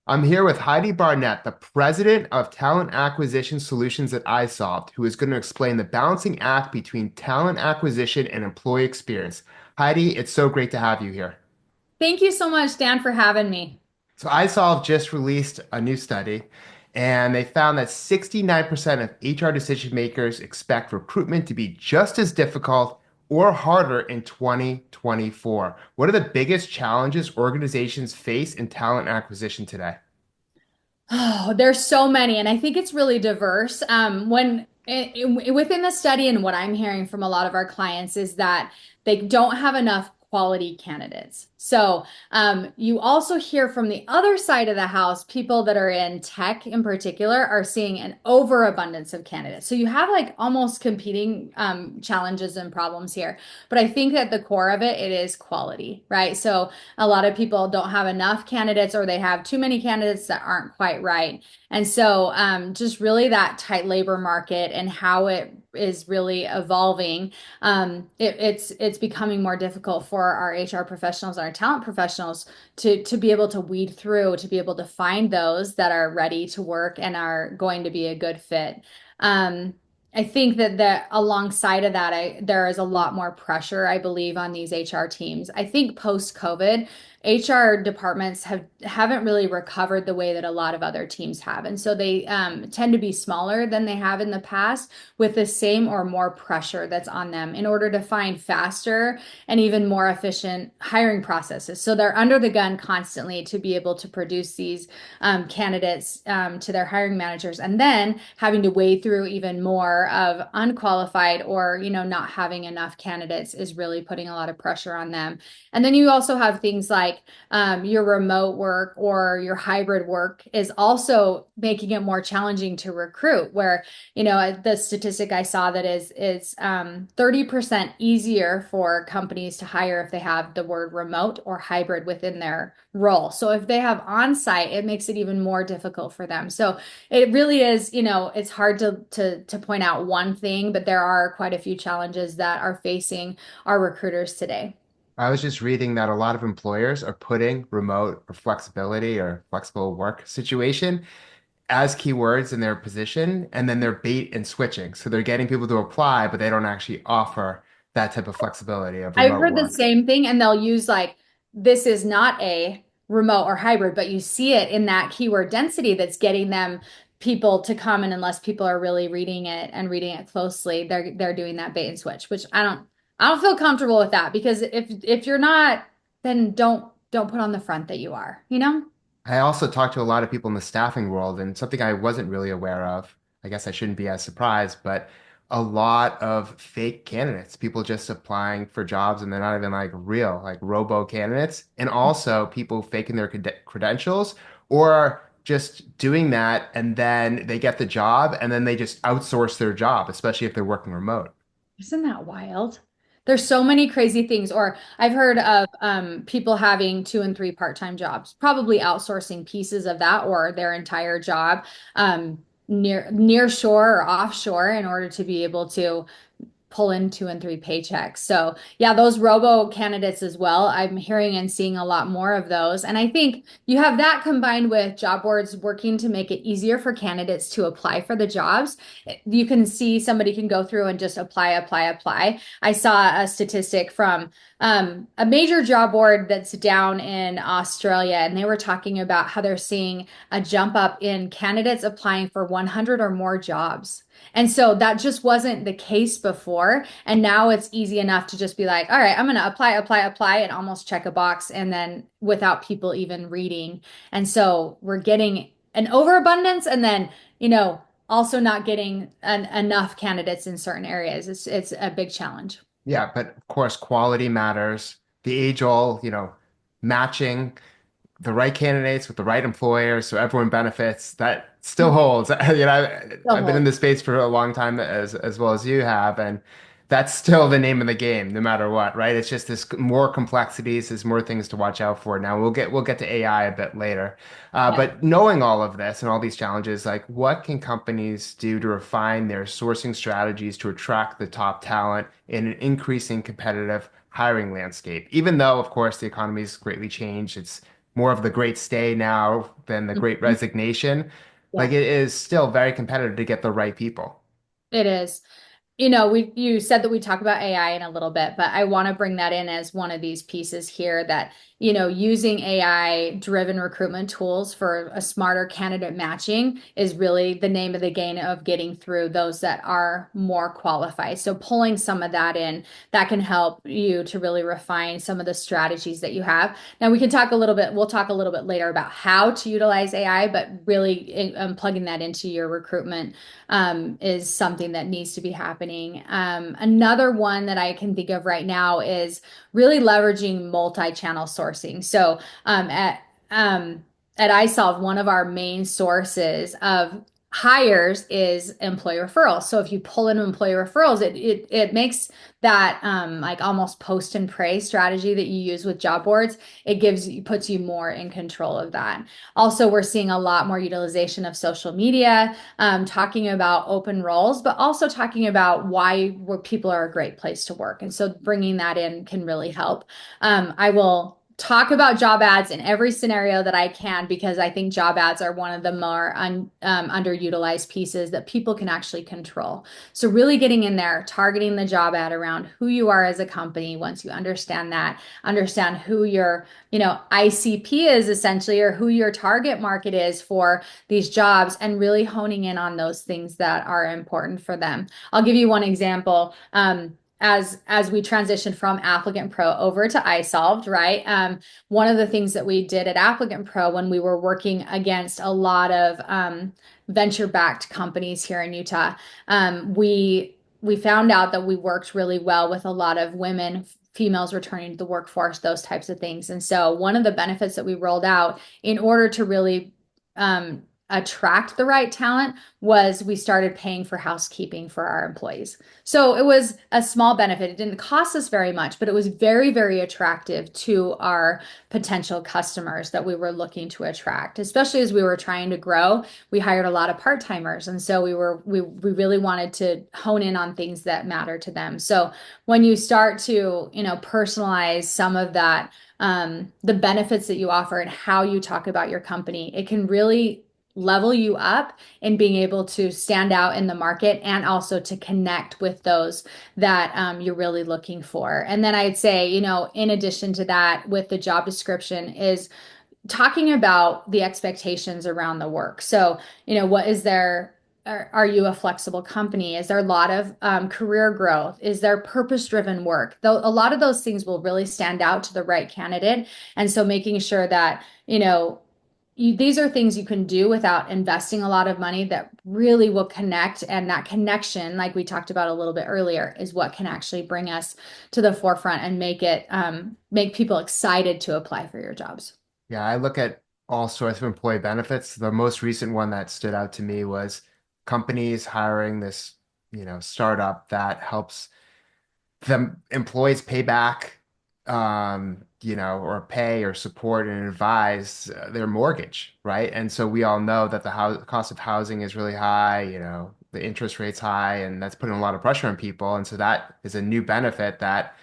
I'm here with Heidi Barnett, the president of Talent Acquisition Solutions at isolved, who is going to explain the balancing act between talent acquisition and employee experience. Heidi, it's so great to have you here. Thank you so much, Dan, for having me. So isolved just released a new study, and they found that 69% of HR decision makers expect recruitment to be just as difficult or harder in 2024. What are the biggest challenges organizations face in talent acquisition today? Oh, there's so many, and I think it's really diverse. Within the study, and what I'm hearing from a lot of our clients is that they don't have enough quality candidates. So, you also hear from the other side of the house, people that are in tech in particular are seeing an overabundance of candidates. So you have like almost competing challenges and problems here. But I think at the core of it, it is quality, right? So a lot of people don't have enough candidates or they have too many candidates that aren't quite right. And so just really that tight labor market and how it is really evolving. It's becoming more difficult for our HR professionals and our talent professionals to be able to weed through, to be able to find those that are ready to work and are going to be a good fit. Um, I think that alongside of that, there is a lot more pressure, I believe, on these HR teams. I think post-COVID, HR departments haven't really recovered the way that a lot of other teams have, and so they tend to be smaller than they have in the past, with the same or more pressure that's on them in order to find faster and even more efficient hiring processes. So they're under the gun constantly to be able to produce these candidates to their hiring managers, and then having to wade through even more of unqualified or not having enough candidates is really putting a lot of pressure on them. And then you also have things like your remote work or your hybrid work is also making it more challenging to recruit. Where the statistic I saw that is 30% easier for companies to hire if they have the word remote or hybrid within their role. So if they have on-site, it makes it even more difficult for them. So it really is, it's hard to point out one thing, but there are quite a few challenges that are facing our recruiters today. I was just reading that a lot of employers are putting remote or flexibility or flexible work situation as keywords in their position, and then they're bait and switching. So they're getting people to apply, but they don't actually offer that type of flexibility of I've remote heard the work. same thing, and they'll use like, this is not a remote or hybrid, but you see it in that keyword density that's getting them people to come. And unless people are really reading it and reading it closely, they're doing that bait and switch, which I don't feel comfortable with that, because if you're not, then don't put on the front that you are, you know? I also talked to a lot of people in the staffing world, and something I wasn't really aware of, I guess I shouldn't be as surprised, but a lot of fake candidates, people just applying for jobs and they're not even like real, like robo candidates, and also people faking their credentials or just doing that and then they get the job and then they just outsource their job, especially if they're working remote. Isn't that wild? There's so many crazy things. Or I've heard of people having two and three part-time jobs, probably outsourcing pieces of that or their entire job near shore or offshore in order to be able to pull in two and three paychecks. So yeah, those robo candidates as well. I'm hearing and seeing a lot more of those. And I think you have that combined with job boards working to make it easier for candidates to apply for the jobs. You can see somebody can go through and just apply, apply, apply. I saw a statistic from a major job board that's down in Australia, and they were talking about how they're seeing a jump up in candidates applying for 100 or more jobs. And so that just wasn't the case before. And now it's easy enough to just be like, all right, I'm going to apply, apply, apply, and almost check a box. And then without people even reading. And so we're getting an overabundance and then, also not getting enough candidates in certain areas. It's a big challenge. Yeah, but of course, quality matters. The age-old, matching the right candidates with the right employers so everyone benefits. That still holds. I've been in So this space for a long time as well as you have, and that's still the name of the game, no matter what, right? It's just this more complexities, there's more things to watch out for. Now we'll get to AI a bit later, yeah. but knowing all of this and all these challenges, like what can companies do to refine their sourcing strategies to attract the top talent in an increasing competitive hiring landscape? Even though, of course, the economy's greatly changed, it's more of the great stay now than the great Mhm. resignation. Like Yeah, it is still very competitive to get the right people. it is. You said that we talk about AI in a little bit, but I want to bring that in as one of these pieces here that, using AI driven recruitment tools for a smarter candidate matching is really the name of the game of getting through those that are more qualified. So pulling some of that in, that can help you to really refine some of the strategies that you have. Now we'll talk a little bit later about how to utilize AI, but really plugging that into your recruitment is something that needs to be happening. Another one that I can think of right now is really leveraging multi-channel sourcing. So at isolved, one of our main sources of hires is employee referrals. So if you pull in employee referrals, it makes that like almost post and pray strategy that you use with job boards. Puts you more in control of that. Also, we're seeing a lot more utilization of social media, talking about open roles, but also talking about where people are a great place to work. And so bringing that in can really help. I will talk about job ads in every scenario that I can because I think job ads are one of the more underutilized pieces that people can actually control. So really getting in there, targeting the job ad around who you are as a company. Once you understand that, understand who your, ICP is essentially, or who your target market is for these jobs, and really honing in on those things that are important for them. I'll give you one example. As we transitioned from Applicant Pro over to iSolved, right? One of the things that we did at Applicant Pro when we were working against a lot of venture-backed companies here in Utah, we found out that we worked really well with a lot of women, females returning to the workforce, those types of things. And so one of the benefits that we rolled out in order to really attract the right talent was we started paying for housekeeping for our employees. So it was a small benefit. It didn't cost us very much, but it was very, very attractive to our potential customers that we were looking to attract, especially as we were trying to grow. We hired a lot of part-timers, and so we really wanted to hone in on things that matter to them. So when you start to, personalize some of that, the benefits that you offer and how you talk about your company, it can really level you up in being able to stand out in the market and also to connect with those that you're really looking for. And then I'd say, in addition to that, with the job description, is talking about the expectations around the work. So, what is there? Are you a flexible company? Is there a lot of career growth? Is there purpose-driven work? Though a lot of those things will really stand out to the right candidate. And so making sure that, these are things you can do without investing a lot of money that really will connect. And that connection, like we talked about a little bit earlier, is what can actually bring us to the forefront and make people excited to apply for your jobs. Yeah, I look at all sorts of employee benefits. The most recent one that stood out to me was companies hiring this, startup that helps the employees pay back, or pay or support and advise their mortgage, right? And so we all know that the house cost of housing is really high, the interest rate's high, and that's putting a lot of pressure on people. And so that is a new benefit that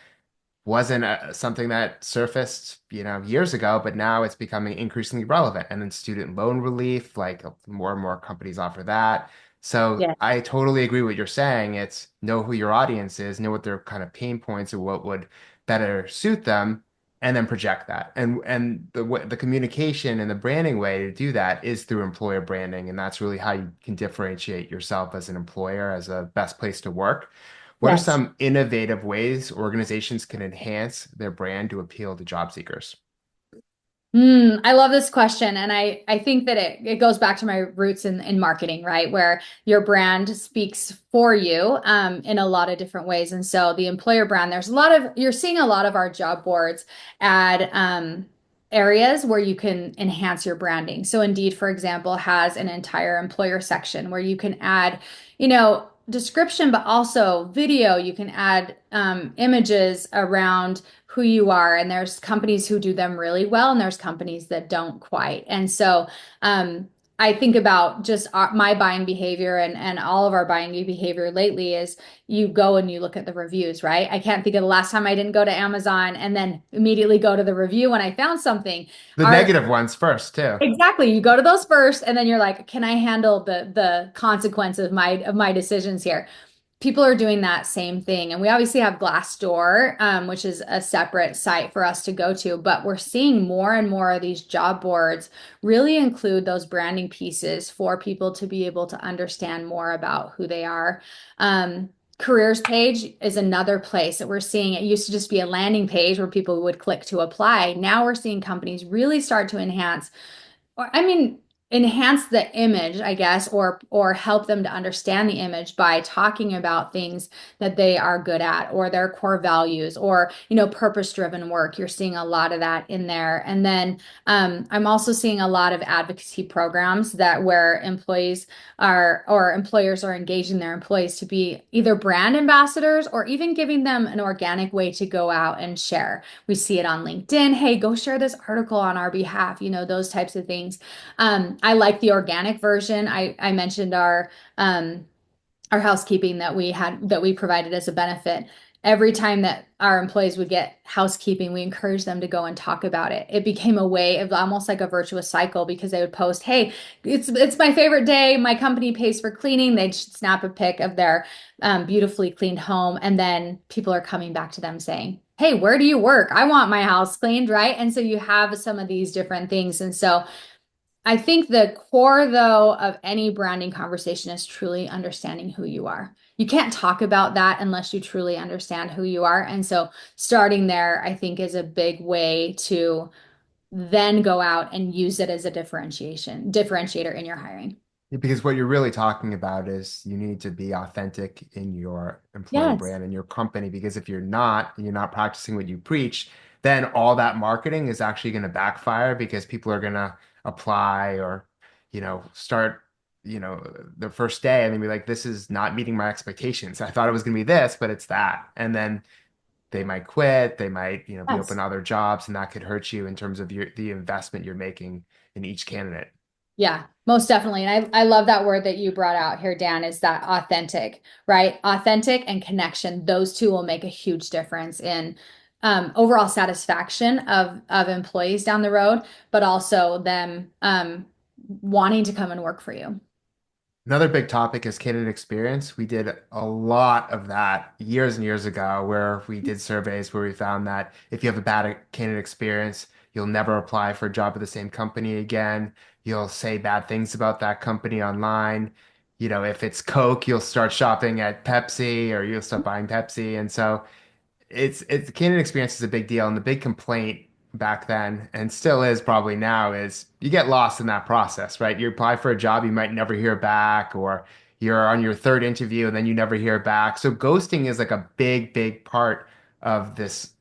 wasn't something that surfaced, years ago, but now it's becoming increasingly relevant. And then student loan relief, like more and more companies offer that. So Yeah. I totally agree with what you're saying. It's know who your audience is, know what their kind of pain points or what would better suit them, and then project that. And the communication and the branding way to do that is through employer branding, and that's really how you can differentiate yourself as an employer, as a best place to work. What are Yes. some innovative ways organizations can enhance their brand to appeal to job seekers? I love this question. And I think that it goes back to my roots in marketing, right? Where your brand speaks for you in a lot of different ways. And so the employer brand, you're seeing a lot of our job boards add areas where you can enhance your branding. So Indeed, for example, has an entire employer section where you can add, description, but also video. You can add images around who you are. And there's companies who do them really well, and there's companies that don't quite. And so I think about just my buying behavior and all of our buying behavior lately is you go and you look at the reviews, right? I can't think of the last time I didn't go to Amazon and then immediately go to the review when I found something. The Our negative ones first, too. Exactly. You go to those first, and then you're like, can I handle the consequence of my decisions here? People are doing that same thing. And we obviously have Glassdoor, which is a separate site for us to go to, but we're seeing more and more of these job boards really include those branding pieces for people to be able to understand more about who they are. Careers page is another place that we're seeing. It used to just be a landing page where people would click to apply. Now we're seeing companies really start to enhance or I mean, enhance the image, I guess, or help them to understand the image by talking about things that they are good at or their core values or, purpose-driven work. You're seeing a lot of that in there. And then I'm also seeing a lot of advocacy programs that where employees are or employers are engaging their employees to be either brand ambassadors or even giving them an organic way to go out and share. We see it on LinkedIn. Hey, go share this article on our behalf, those types of things. I like the organic version. I mentioned our housekeeping that we provided as a benefit. Every time that our employees would get housekeeping, we encouraged them to go and talk about it. It became a way of almost like a virtuous cycle because they would post, "Hey, it's my favorite day. My company pays for cleaning." They'd snap a pic of their beautifully cleaned home, and then people are coming back to them saying, "Hey, where do you work? I want my house cleaned," right? And so you have some of these different things, and so I think the core, though, of any branding conversation is truly understanding who you are. You can't talk about that unless you truly understand who you are. And so starting there, I think, is a big way to then go out and use it as a differentiator in your hiring. Because what you're really talking about is you need to be authentic in your employer Yes. brand and your company. Because if you're not, and you're not practicing what you preach, then all that marketing is actually going to backfire because people are going to apply or, start, the first day and then be like, this is not meeting my expectations. I thought it was going to be this, but it's that. And then they might quit, they might, be open Yes. to other jobs, and that could hurt you in terms of the investment you're making in each candidate. Yeah, most definitely. And I love that word that you brought out here, Dan, is that authentic, right? Authentic and connection. Those two will make a huge difference in overall satisfaction of employees down the road, but also them wanting to come and work for you. Another big topic is candidate experience. We did a lot of that years and years ago, where we did surveys where we found that if you have a bad candidate experience, you'll never apply for a job at the same company again. You'll say bad things about that company online. If it's Coke, you'll start shopping at Pepsi or you'll start buying Pepsi. And so it's the candidate experience is a big deal, and the big complaint back then and still is probably now is you get lost in that process, right? You apply for a job, you might never hear back, or you're on your third interview and then you never hear back. So ghosting is like a big, big part of this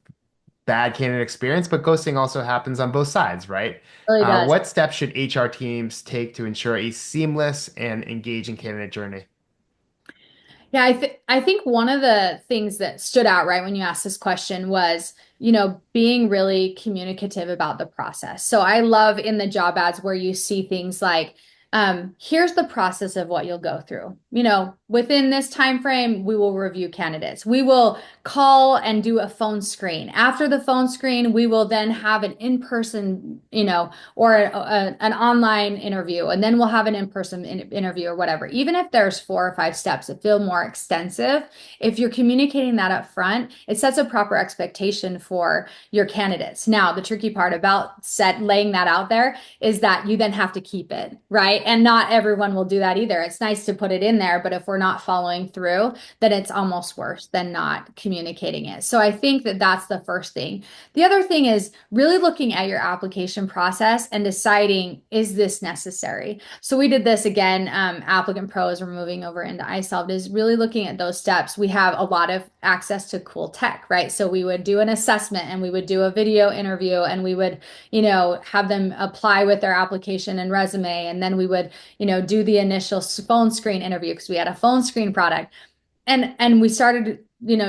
bad candidate experience, but ghosting also happens on both sides, right? Really does. What steps should HR teams take to ensure a seamless and engaging candidate journey? Yeah, I think one of the things that stood out right when you asked this question was, being really communicative about the process. So I love in the job ads where you see things like, here's the process of what you'll go through. Within this time frame, we will review candidates. We will call and do a phone screen. After the phone screen, we will then have an in-person, or an online interview, and then we'll have an in-person interview or whatever. Even if there's 4 or 5 steps that feel more extensive, if you're communicating that up front, it sets a proper expectation for your candidates. Now, the tricky part about laying that out there is that you then have to keep it, right? And not everyone will do that either. It's nice to put it in there, but if we're not following through, then it's almost worse than not communicating it. So I think that that's the first thing. The other thing is really looking at your application process and deciding, is this necessary? So we did this again, Applicant Pro, as we're moving over into isolved, is really looking at those steps. We have a lot of access to cool tech, right? So we would do an assessment and we would do a video interview and we would, have them apply with their application and resume. And then we would, do the initial phone screen interview because we had a phone screen product. And we started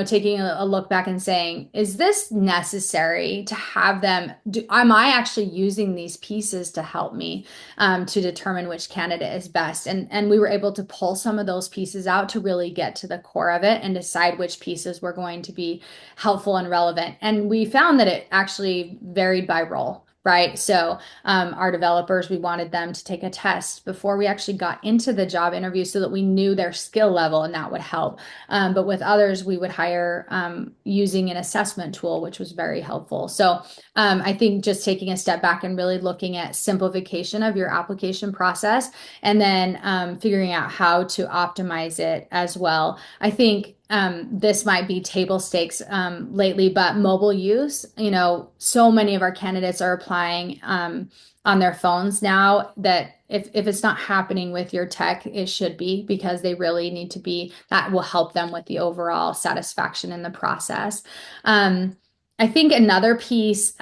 taking a look back and saying, is this necessary to have them? Am I actually using these pieces to help me to determine which candidate is best? And we were able to pull some of those pieces out to really get to the core of it and decide which pieces were going to be helpful and relevant. And we found that it actually varied by role. Right. So, our developers, we wanted them to take a test before we actually got into the job interview so that we knew their skill level and that would help. But with others, we would hire using an assessment tool, which was very helpful. So I think just taking a step back and really looking at simplification of your application process and then figuring out how to optimize it as well. I think this might be table stakes lately, but mobile use, so many of our candidates are applying on their phones now that if it's not happening with your tech, it should be because they really need to be, that will help them with the overall satisfaction in the process. Um, I think another piece,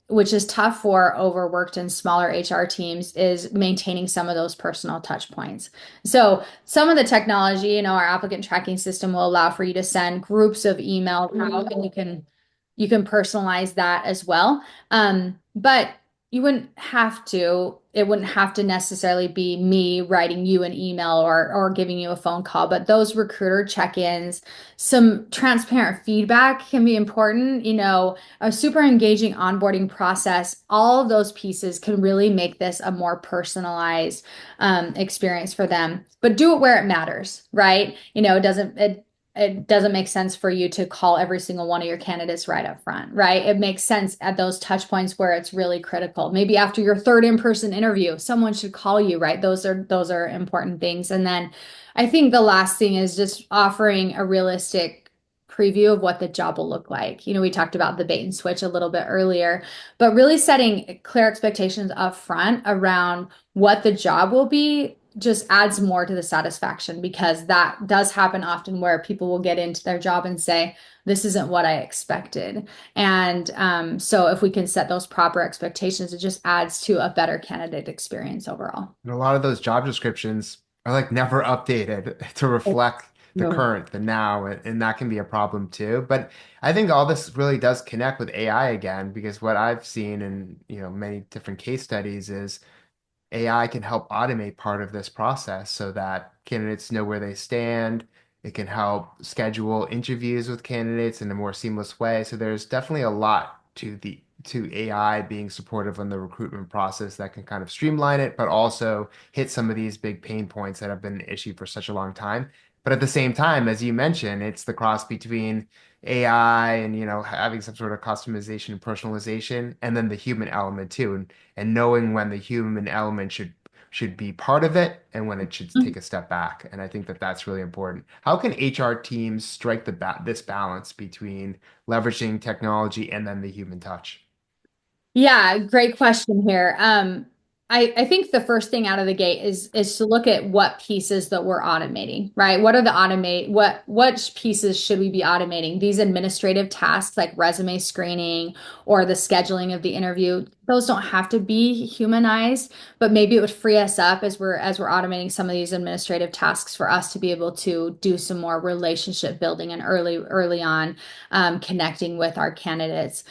which is tough for overworked and smaller HR teams, is maintaining some of those personal touch points. So some of the technology, our applicant tracking system will allow for you to send groups of emails out and you can personalize that as well. But it wouldn't have to necessarily be me writing you an email or giving you a phone call, but those recruiter check-ins, some transparent feedback can be important, a super engaging onboarding process. All of those pieces can really make this a more personalized experience for them, but do it where it matters, right? It doesn't make sense for you to call every single one of your candidates right up front, right? It makes sense at those touch points where it's really critical. Maybe after your third in-person interview, someone should call you, right? Those are important things. And then I think the last thing is just offering a realistic preview of what the job will look like. We talked about the bait and switch a little bit earlier, but really setting clear expectations up front around what the job will be just adds more to the satisfaction because that does happen often where people will get into their job and say, this isn't what I expected. And so if we can set those proper expectations, it just adds to a better candidate experience overall. And a lot of those job descriptions are like never updated to reflect the No. current, the now, and that can be a problem too. But I think all this really does connect with AI again, because what I've seen in, many different case studies is AI can help automate part of this process so that candidates know where they stand. It can help schedule interviews with candidates in a more seamless way. So there's definitely a lot to AI being supportive on the recruitment process that can kind of streamline it, but also hit some of these big pain points that have been an issue for such a long time. But at the same time, as you mentioned, it's the cross between AI and having some sort of customization and personalization, and then the human element too, and knowing when the human element should be part of it and when it should take a step back. And I think that that's really important. How can HR teams strike this balance between leveraging technology and then the human touch? Yeah, great question here. I think the first thing out of the gate is to look at what pieces that we're automating, right? What are the what pieces should we be automating? These administrative tasks like resume screening or the scheduling of the interview, those don't have to be humanized, but maybe it would free us up as we're automating some of these administrative tasks for us to be able to do some more relationship building and early on connecting with our candidates.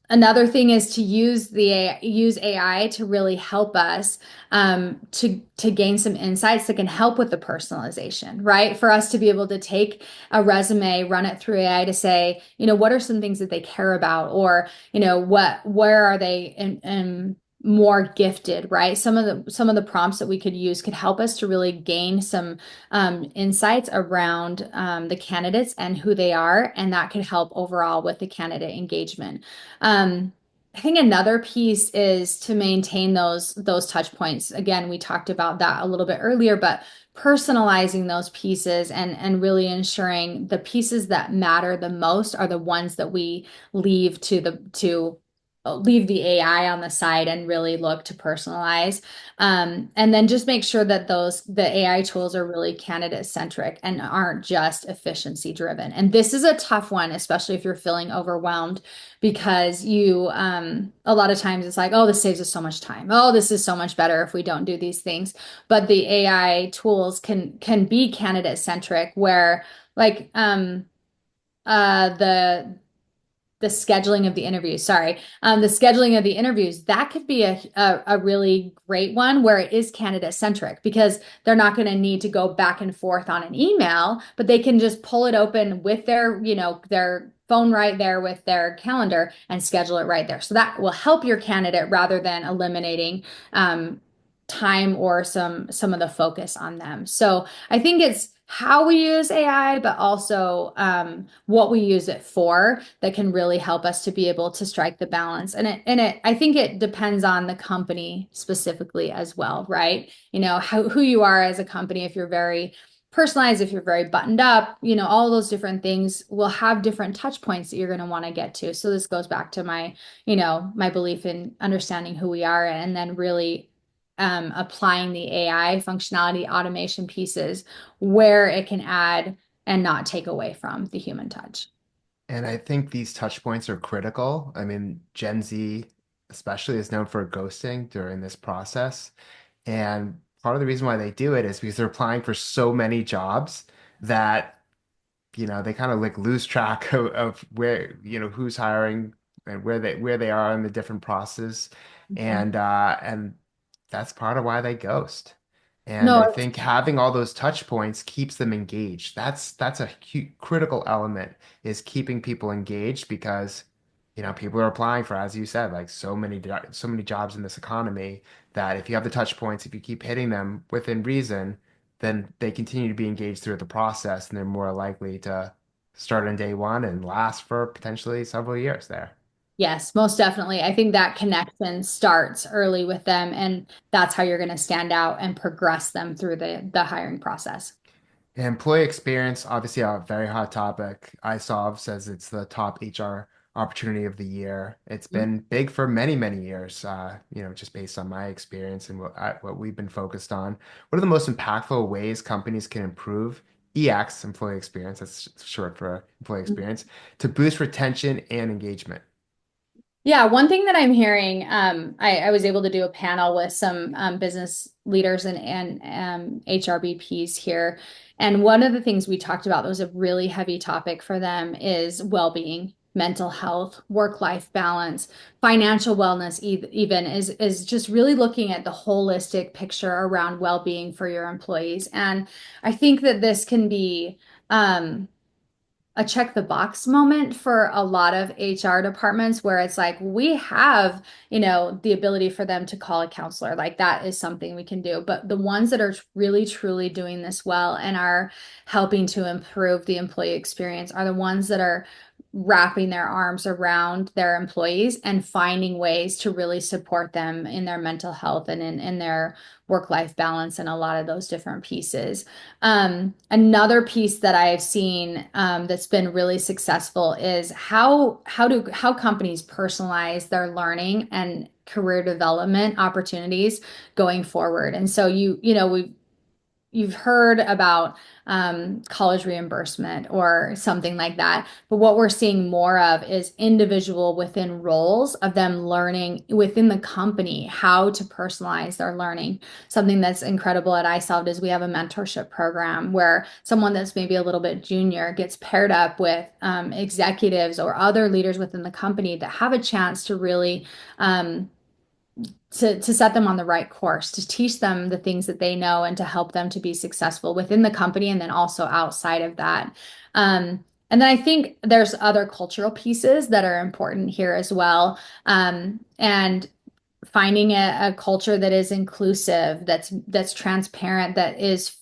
Another thing is to use AI to really help us to gain some insights that can help with the personalization, right? For us to be able to take a resume, run it through AI to say, what are some things that they care about, or where are they in more gifted, right? Some of the prompts that we could use could help us to really gain some insights around the candidates and who they are, and that could help overall with the candidate engagement. Um, I think another piece is to maintain those touch points. Again, we talked about that a little bit earlier, but personalizing those pieces and really ensuring the pieces that matter the most are the ones that we leave the AI on the side and really look to personalize. And then just make sure that the AI tools are really candidate centric and aren't just efficiency driven. And this is a tough one, especially if you're feeling overwhelmed, because a lot of times it's like, oh, this saves us so much time. Oh, this is so much better if we don't do these things. But the AI tools can be candidate centric, where like the scheduling of the interviews. Sorry, the scheduling of the interviews, that could be a really great one where it is candidate centric because they're not going to need to go back and forth on an email, but they can just pull it open with their, their phone right there with their calendar and schedule it right there. So that will help your candidate rather than eliminating um, time or some of the focus on them. So I think it's how we use AI, but also what we use it for that can really help us to be able to strike the balance. I think it depends on the company specifically as well, right? Who you are as a company, if you're very personalized, if you're very buttoned up, all those different things will have different touch points that you're going to want to get to. So this goes back to my belief in understanding who we are and then really applying the AI functionality automation pieces where it can add and not take away from the human touch. And I think these touch points are critical. I mean, Gen Z especially is known for ghosting during this process. And part of the reason why they do it is because they're applying for so many jobs that they kind of like lose track of where, who's hiring and where they are in the different process. Mhm. And that's part of why they ghost. And No, I think having all those touch points keeps them engaged. That's a critical element is keeping people engaged because people are applying for, as you said, like so many jobs in this economy that if you have the touch points, if you keep hitting them within reason, then they continue to be engaged throughout the process and they're more likely to start on day one and last for potentially several years there. yes, most definitely. I think that connection starts early with them, and that's how you're going to stand out and progress them through the hiring process. Employee experience, obviously a very hot topic. isolved says it's the top HR opportunity of the year. It's Mhm. been big for many, many years, just based on my experience and what we've been focused on. What are the most impactful ways companies can improve EX, employee experience, that's short for employee experience, to boost retention and engagement? Yeah, one thing that I'm hearing, I was able to do a panel with some business leaders and HRBPs here. And one of the things we talked about that was a really heavy topic for them is well-being, mental health, work-life balance, financial wellness, even is just really looking at the holistic picture around well-being for your employees. And I think that this can be a check the box moment for a lot of HR departments where it's like we have, the ability for them to call a counselor. Like that is something we can do. But the ones that are really truly doing this well and are helping to improve the employee experience are the ones that are wrapping their arms around their employees and finding ways to really support them in their mental health and in their work-life balance and a lot of those different pieces. Another piece that I've seen that's been really successful is how companies personalize their learning and career development opportunities going forward. And so you've heard about college reimbursement or something like that. But what we're seeing more of is individual within roles of them learning within the company how to personalize their learning. Something that's incredible at iSolved is we have a mentorship program where someone that's maybe a little bit junior gets paired up with executives or other leaders within the company that have a chance to really to set them on the right course, to teach them the things that they know and to help them to be successful within the company and then also outside of that. And then I think there's other cultural pieces that are important here as well. And finding a culture that is inclusive, that's transparent, that is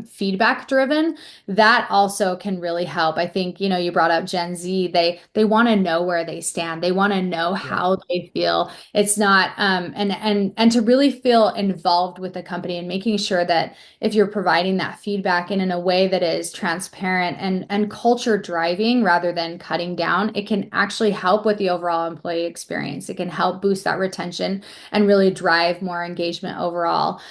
feedback driven, that also can really help. I think, you brought up Gen Z. They want to know where they stand. They want to know Yeah. how they feel. It's not and to really feel involved with the company and making sure that if you're providing that feedback in a way that is transparent and culture driving rather than cutting down, it can actually help with the overall employee experience. It can help boost that retention and really drive more engagement overall.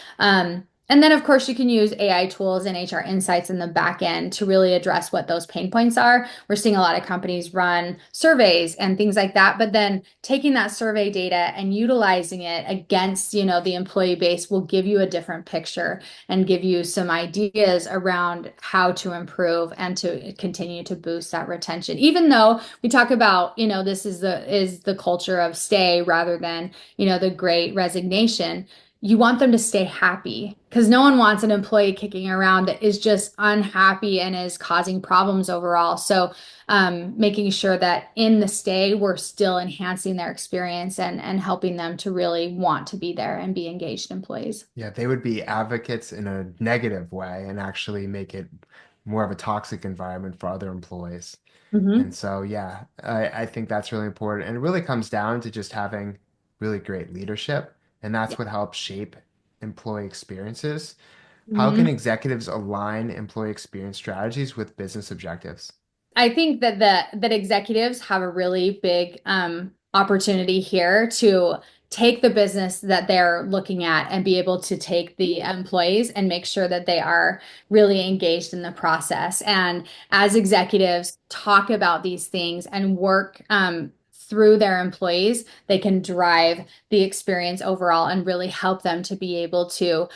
And then, of course, you can use AI tools and HR insights in the back end to really address what those pain points are. We're seeing a lot of companies run surveys and things like that, but then taking that survey data and utilizing it against, the employee base will give you a different picture and give you some ideas around how to improve and to continue to boost that retention. Even though we talk about, this is the culture of stay rather than, the great resignation, you want them to stay happy because no one wants an employee kicking around that is just unhappy and is causing problems overall. So, making sure that in the stay, we're still enhancing their experience and helping them to really want to be there and be engaged employees. Yeah, they would be advocates in a negative way and actually make it more of a toxic environment for other employees. And Hmm. so, yeah, I think that's really important. And it really comes down to just having really great leadership. And Yeah. that's what helps shape employee experiences. How can Mhm. executives align employee experience strategies with business objectives? I think that executives have a really big opportunity here to take the business that they're looking at and be able to take the employees and make sure that they are really engaged in the process. And as executives talk about these things and work through their employees, they can drive the experience overall and really help them to be able to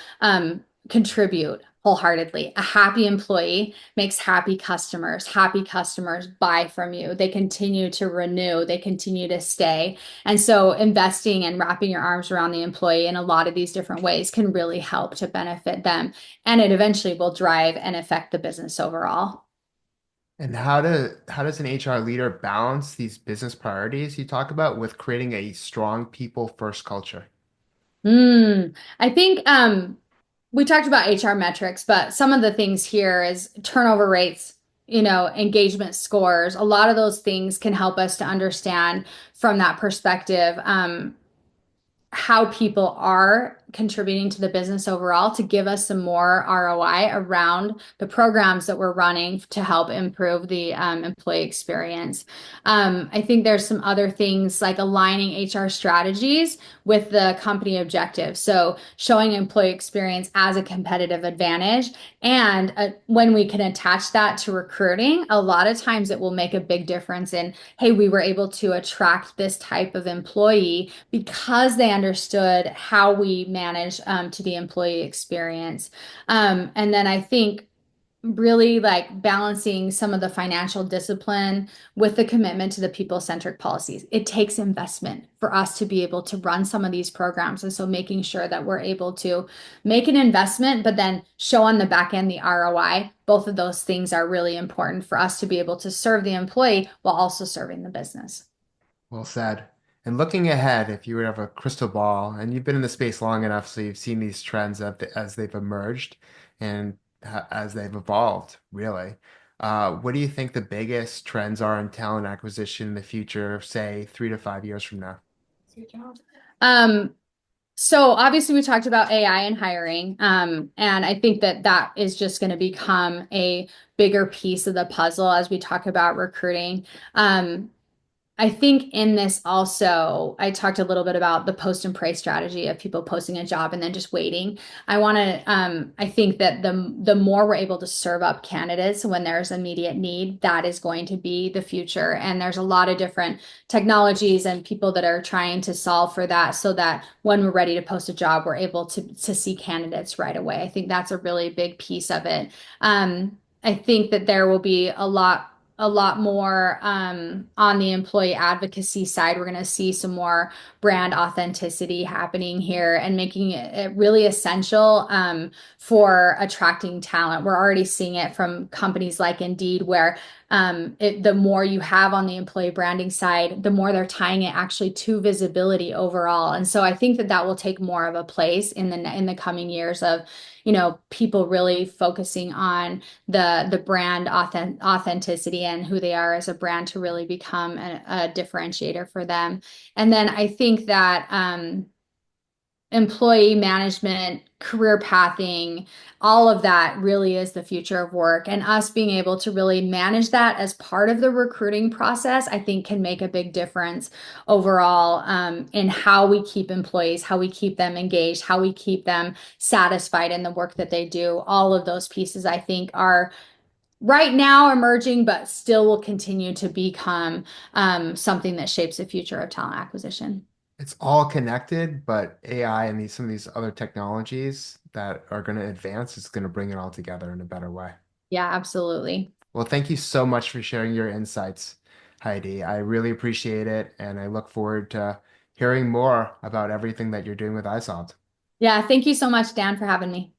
contribute wholeheartedly. A happy employee makes happy customers. Happy customers buy from you. They continue to renew, they continue to stay. And so investing and wrapping your arms around the employee in a lot of these different ways can really help to benefit them. And it eventually will drive and affect the business overall. And how does an HR leader balance these business priorities you talk about with creating a strong people first culture? I think we talked about HR metrics, but some of the things here is turnover rates, engagement scores. A lot of those things can help us to understand from that perspective. How people are contributing to the business overall to give us some more ROI around the programs that we're running to help improve the employee experience. I think there's some other things like aligning HR strategies with the company objectives. So showing employee experience as a competitive advantage. And when we can attach that to recruiting, a lot of times it will make a big difference in, hey, we were able to attract this type of employee because they understood how we manage to the employee experience. And then I think really like balancing some of the financial discipline with the commitment to the people-centric policies. It takes investment for us to be able to run some of these programs. And so making sure that we're able to make an investment, but then show on the back end the ROI. Both of those things are really important for us to be able to serve the employee while also serving the business. Well said. And looking ahead, if you would have a crystal ball, and you've been in the space long enough, so you've seen these trends as they've emerged and as they've evolved, really. What do you think the biggest trends are in talent acquisition in the future, say 3 to 5 years from now? Um, So obviously we talked about AI and hiring, and I think that that is just going to become a bigger piece of the puzzle as we talk about recruiting. Um, I think in this also, I talked a little bit about the post and pray strategy of people posting a job and then just waiting. I think that the more we're able to serve up candidates when there's immediate need, that is going to be the future. And there's a lot of different technologies and people that are trying to solve for that so that when we're ready to post a job, we're able to see candidates right away. I think that's a really big piece of it. I think that there will be a lot more on the employee advocacy side. We're going to see some more brand authenticity happening here and making it really essential for attracting talent. We're already seeing it from companies like Indeed, where the more you have on the employee branding side, the more they're tying it actually to visibility overall. And so I think that that will take more of a place in the coming years of, people really focusing on the brand authenticity and who they are as a brand to really become a differentiator for them. And then I think that employee management, career pathing, all of that really is the future of work. And us being able to really manage that as part of the recruiting process, I think can make a big difference overall in how we keep employees, how we keep them engaged, how we keep them satisfied in the work that they do. All of those pieces, I think, are right now emerging, but still will continue to become something that shapes the future of talent acquisition. It's all connected, but AI and some of these other technologies that are going to advance is going to bring it all together in a better way. Yeah, absolutely. Well, thank you so much for sharing your insights, Heidi. I really appreciate it, and I look forward to hearing more about everything that you're doing with isolved. Yeah, thank you so much, Dan, for having me.